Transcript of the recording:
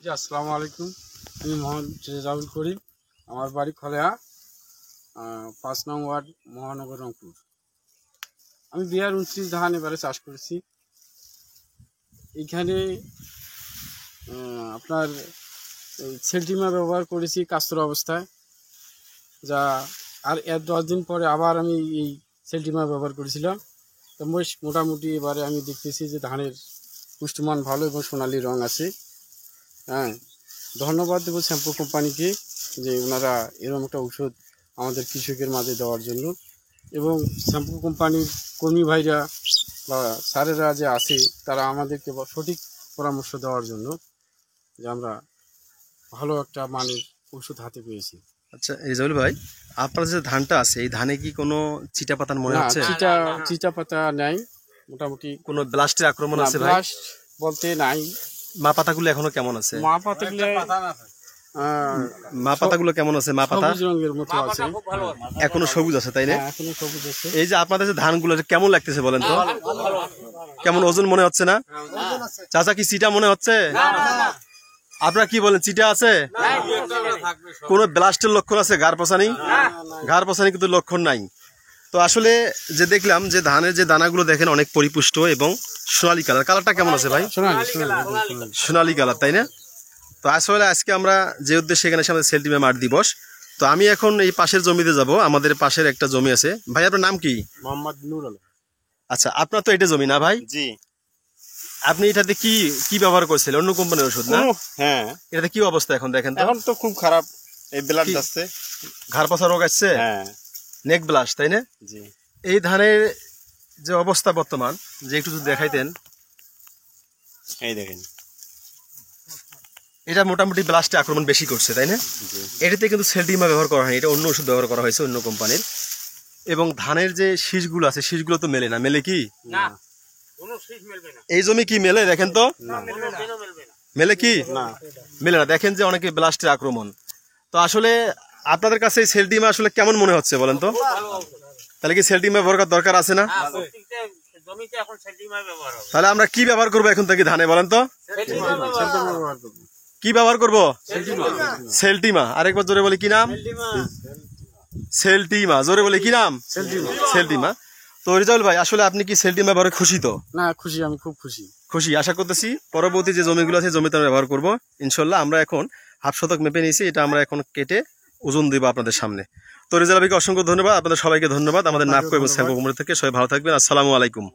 জি আসসালামু আলাইকুম। আমি মোহাম্মদ রেজাউল করিম। আমার বাড়ি খলেয়া, ৫ নং ওয়ার্ড, মহানগর, রংপুর। আমি ২০২৯ ধান এবারে চাষ করেছি। এইখানে আপনার সেলটিমা ব্যবহার করেছি কাস্তর অবস্থায়, যা আর ১-১০ দিন পরে আবার আমি এই সেলটিমা ব্যবহার করেছিলাম। তো মোটামুটি এবারে আমি দেখতেছি যে ধানের পুষ্টিমান ভালো এবং সোনালি রং আছে। হ্যাঁ, ধন্যবাদ দেবো শ্যাম্পু কোম্পানিকে যে ওনারা এরকম একটা ঔষধ আমাদের কৃষকের মাঝে দেওয়ার জন্য, এবং শ্যাম্পু কোম্পানির কর্মী ভাইরা বা স্যারেরা যে আছে তারা আমাদেরকে সঠিক পরামর্শ দেওয়ার জন্য যে আমরা ভালো একটা মানের ওষুধ হাতে পেয়েছি। আচ্ছা রেজাউল ভাই, আপনার যে ধানটা আছে এই ধানে কি কোনো চিটা পাতার মনে হচ্ছে? চিটা পাতা নাই, মোটামুটি কোনো ব্লাস্টের আক্রমণ আছে ভাই? ব্লাস্ট বলতে নাই। মা পাতাগুলো এখনো কেমন আছে? মা পাতাগুলো কেমন আছে? মা পাতা সবুজ রঙের মতো আছে, এখনো সবুজ আছে, তাই না? এখনো সবুজ আছে। এই যে আপনাদের যে ধানগুলো কেমন লাগতেছে বলেন তো? কেমন ওজন মনে হচ্ছে না? চাচা কি চিটা মনে হচ্ছে? আপনারা কি বলেন, চিটা আছে? কোন ব্লাস্টের লক্ষণ আছে? ঘাড় পচানি? ঘাড় পচানি কিন্তু লক্ষণ নাই। তো আসলে যে দেখলাম যে ধানের যে দানাগুলো দেখেন অনেক পরিপুষ্ট এবং সোনালী কালার। কালারটা কেমন আছে ভাই? সোনালী কালার, তাই না? তো আসলে আজকে আমরা যে উদ্দেশ্যে এখানে আমাদের সেলটিমা মাঠ দিবস, তো আমি এখন এই পাশের জমিতে যাব। আমাদের পাশের একটা জমি আছে। ভাই আপনার নাম কি? মোহাম্মদ নুর আলম। আচ্ছা, আপনার তো এটা জমি না ভাই? জি। আপনি এটাতে কি কি ব্যবহার করছিলেন? অন্য কোম্পানির ওষুধ না? হ্যাঁ। এটাতে কি অবস্থা এখন দেখেন তো? এখন তো খুব খারাপ, এই ব্লাড আসছে, ঘাড় পচা রোগ আসছে, হ্যাঁ, নেক ব্লাস্ট, তাই না? জি। এই ধানের যে অবস্থা বর্তমান, যে একটু যদি দেখাইতেন। এই দেখেন, এটা মোটামুটি ব্লাস্টে আক্রমণ বেশি করছে, তাই না? এটাতে কিন্তু সেলটিমা ব্যবহার করা হয়নি, এটা অন্য ওষুধ ব্যবহার করা হয়েছে অন্য কোম্পানির। এবং ধানের যে শীষগুলো আছে, শীষগুলো তো মেলে না। মেলে কি? এই জমি কি মেলে দেখেন তো? মেলে কি? মেলে না। দেখেন যে অনেকে ব্লাস্টের আক্রমণ। তো আসলে আপনাদের কাছে এই সেলটিমা আসলে কেমন মনে হচ্ছে বলেন তো? তাহলে কি সেলটিমা ব্যবহার দরকার আছে না? তাহলে আমরা কি ব্যবহার করবো এখন থেকে ধানে বলেন তো? কি ব্যবহার করবো? সেলটিমা। আরেকবার জোরে বলি, কি নাম? সেলটিমা। জোরে বলি, কি নাম? সেলটিমা। তো রেজাউল ভাই, আসলে আপনি কি সেলটিমা ব্যবহারে খুশি তো? না, খুশি, আমি খুব খুশি। খুশি। আশা করতেছি পরবর্তী যে জমিগুলো আছে জমিতে আমরা ব্যবহার করবো ইনশাল্লাহ। আমরা এখন হাফ শতক মেপে নিয়েছি, এটা আমরা এখন কেটে ওজন দেবো আপনাদের সামনে। তো রেজাউল ভাইকে অসংখ্য ধন্যবাদ, আপনাদের সবাইকে ধন্যবাদ। আমাদের নাফকো এবং শ্যাম্পু কোম্পানি থেকে সবাই ভালো থাকবেন। আসসালামু আলাইকুম।